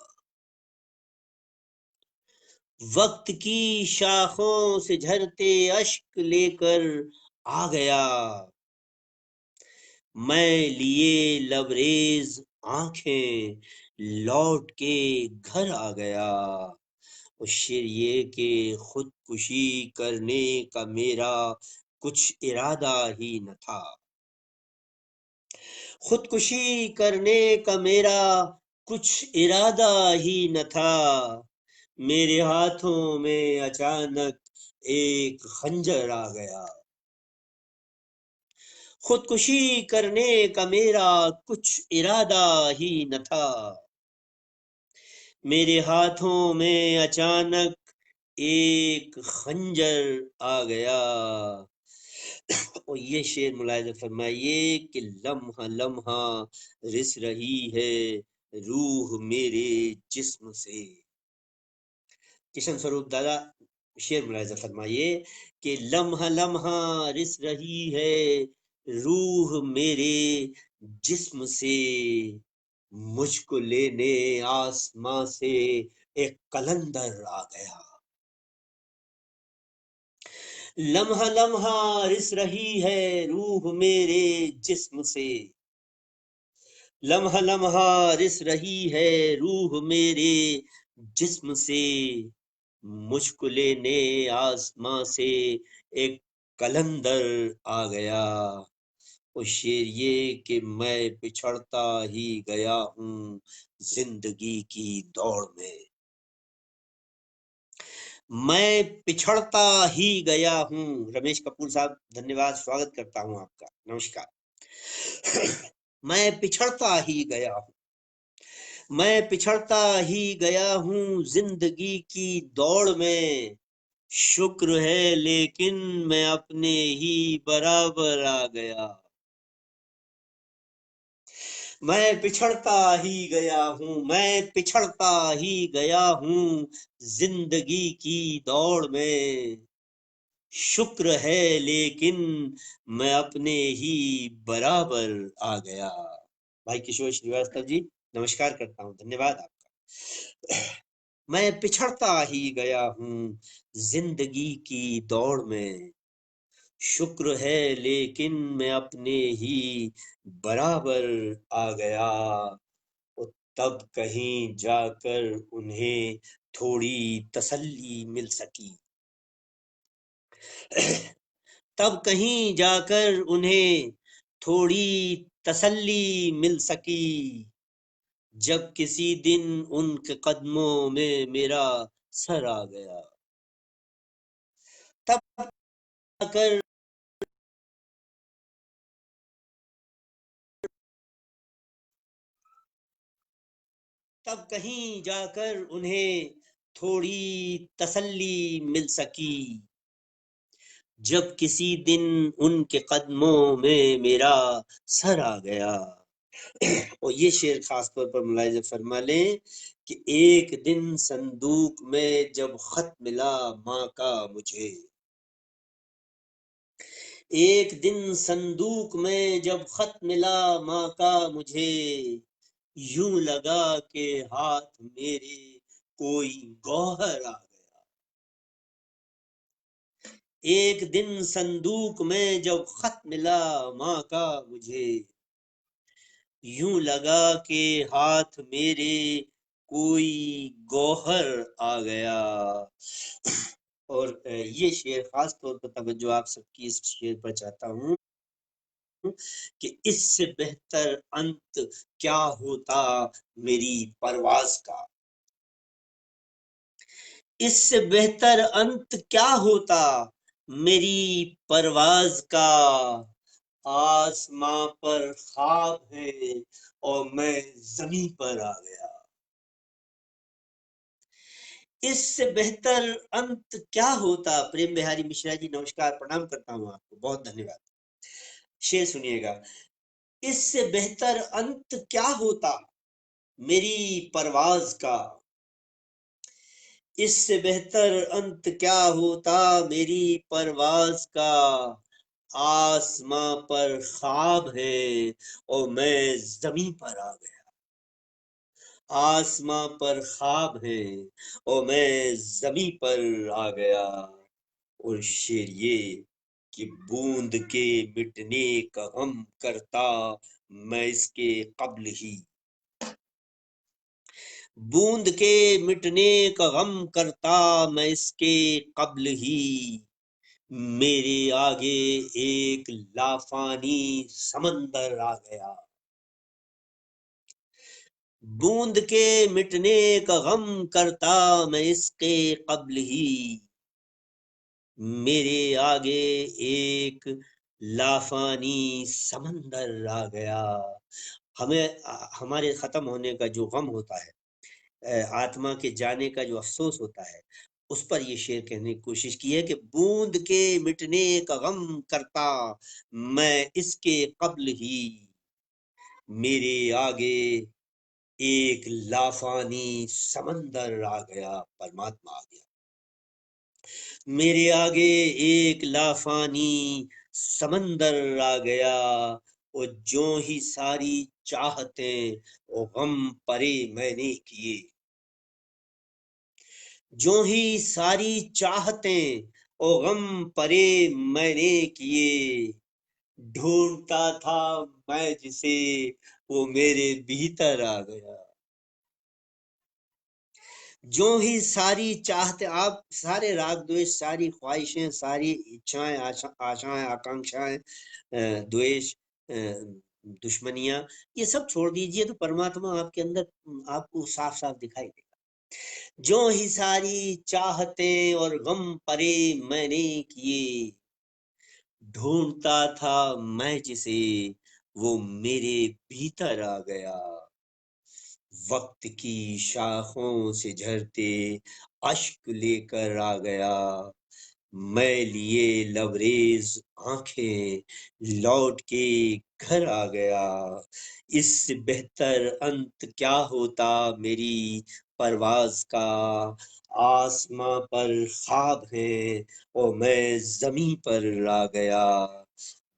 वक्त की शाखों से झरते अश्क लेकर आ गया। मैं लिए लबरेज आंखें लौट के घर आ गया। और शेर ये कि खुदकुशी करने का मेरा कुछ इरादा ही न था। खुदकुशी करने का मेरा कुछ इरादा ही न था। मेरे हाथों में अचानक एक खंजर आ गया। खुदकुशी करने का मेरा कुछ इरादा ही न था। मेरे हाथों में अचानक एक खंजर आ गया। और ये शेर मुलाहिजा फरमाइए कि लम्हा लम्हा रिस रही है रूह मेरे जिस्म से। किशन स्वरूप दादा, शेर मुलाहिजा फरमाइए कि लम्हा लम्हा रिस रही है रूह मेरे जिस्म से। मुझको लेने आसमां से एक कलंदर आ गया। लम्हा लम्हा रिस रही है रूह मेरे जिस्म से। लम्हा लम्हा रिस रही है रूह मेरे जिस्म से। मुझको लेने आसमां से एक कलंदर आ गया। वो शेर ये कि मैं पिछड़ता ही गया हूँ जिंदगी की दौड़ में, मैं पिछड़ता ही गया हूँ। रमेश कपूर साहब धन्यवाद, स्वागत करता हूँ आपका, नमस्कार। मैं पिछड़ता ही गया हूँ, मैं पिछड़ता ही गया हूँ जिंदगी की दौड़ में, शुक्र है लेकिन मैं अपने ही बराबर आ गया। मैं पिछड़ता ही गया हूँ, मैं पिछड़ता ही गया हूँ जिंदगी की दौड़ में, शुक्र है लेकिन मैं अपने ही बराबर आ गया। भाई किशोर श्रीवास्तव जी नमस्कार करता हूँ, धन्यवाद आपका। मैं पिछड़ता ही गया हूँ जिंदगी की दौड़ में, शुक्र है लेकिन मैं अपने ही बराबर आ गया। और तब कहीं जाकर उन्हें थोड़ी तसल्ली मिल सकी, तब कहीं जाकर उन्हें थोड़ी तसल्ली मिल सकी, जब किसी दिन उनके कदमों में मेरा सर आ गया। तब जाकर तब कहीं जाकर उन्हें थोड़ी तसल्ली मिल सकी, जब किसी दिन उनके कदमों में मेरा सर आ गया। और ये शेर खास तौर पर मुलाहिजा फरमा लें कि एक दिन संदूक में जब खत मिला माँ का मुझे, एक दिन संदूक में जब खत मिला माँ का मुझे, यूं लगा के हाथ मेरे कोई गौहर आ गया। एक दिन संदूक में जब खत मिला माँ का मुझे, यूं लगा के हाथ मेरे कोई गौहर आ गया। और ये शेर खास तौर पर तवज्जो आप सबकी इस शेर पर चाहता हूँ कि इससे बेहतर अंत क्या होता मेरी परवाज का, इससे बेहतर अंत क्या होता मेरी परवाज का, आसमां पर ख्वाब है और मैं जमीन पर आ गया। इससे बेहतर अंत क्या होता। प्रेम बिहारी मिश्रा जी नमस्कार, प्रणाम करता हूं आपको, बहुत धन्यवाद। शेर सुनिएगा, इससे बेहतर अंत क्या होता मेरी परवाज का, इससे बेहतर अंत क्या होता मेरी परवाज का, आसमां पर ख्वाब है और मैं जमीन पर आ गया। आसमां पर ख्वाब है और मैं जमीन पर आ गया। और शेर ये कि बूंद के मिटने का गम करता मैं इसके कब्ल ही, बूंद के मिटने का गम करता मैं इसके कब्ल ही, मेरे आगे एक लाफानी समंदर आ गया। बूंद के मिटने का गम करता मैं इसके कब्ल ही, मेरे आगे एक लाफानी समंदर आ गया। हमें हमारे खत्म होने का जो गम होता है, आत्मा के जाने का जो अफसोस होता है, उस पर ये शेर कहने की कोशिश की है कि बूंद के मिटने का गम करता मैं इसके कब्ल ही, मेरे आगे एक लाफानी समंदर आ गया, परमात्मा आ गया। मेरे आगे एक लाफानी समंदर आ गया, और जो ही सारी चाहतें और गम परे मैंने किए, जो ही सारी चाहतें और गम परे मैंने किए, ढूंढता था मैं जिसे वो मेरे भीतर आ गया। जो ही सारी चाहते, आप सारे राग द्वेष, सारी ख्वाहिशें, सारी इच्छाएं, आशाएं, आकांक्षाएं, द्वेष, दुश्मनियां, ये सब छोड़ दीजिए तो परमात्मा आपके अंदर आपको साफ साफ दिखाई देगा। जो ही सारी चाहते और गम परे मैंने किए, ढूंढता था मैं जिसे, वो मेरे भीतर आ गया। वक्त की शाखों से झरते अश्क लेकर आ गया, मैं लिए लबरेज आंखें लौट के घर आ गया। इससे बेहतर अंत क्या होता मेरी परवाज का, आसमां पर ख्वाब है और मैं जमीन पर आ गया।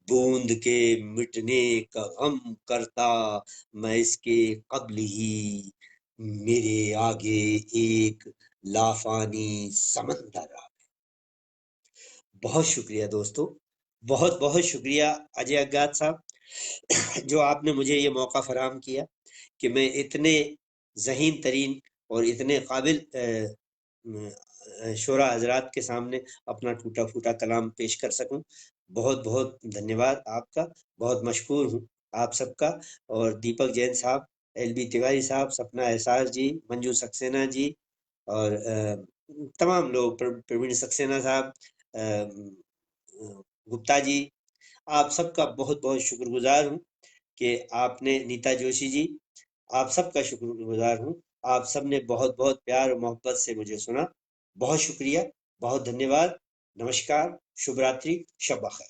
बूंद के मिटने का गम करता मैं इसके कब्ल ही, मेरे आगे एक लाफानी समंदर आ। बहुत शुक्रिया दोस्तों, बहुत बहुत शुक्रिया अजय अज्ञात साहब, जो आपने मुझे ये मौका फराहम किया कि मैं इतने ज़हीन तरीन और इतने काबिल शोरा हजरात के सामने अपना टूटा फूटा कलाम पेश कर सकूं। बहुत बहुत धन्यवाद आपका, बहुत मशकूर हूँ आप सबका। और दीपक जैन साहब, एलबी तिवारी साहब, सपना एहसास जी, मंजू सक्सेना जी, और तमाम लोग, प्रवीण सक्सेना साहब, गुप्ता जी, आप सबका बहुत बहुत शुक्रगुजार हूँ कि आपने, नीता जोशी जी, आप सबका शुक्रगुजार हूँ। आप सब ने बहुत बहुत प्यार और मोहब्बत से मुझे सुना। बहुत शुक्रिया, बहुत धन्यवाद। नमस्कार, शुभ रात्रि, शब बखैर।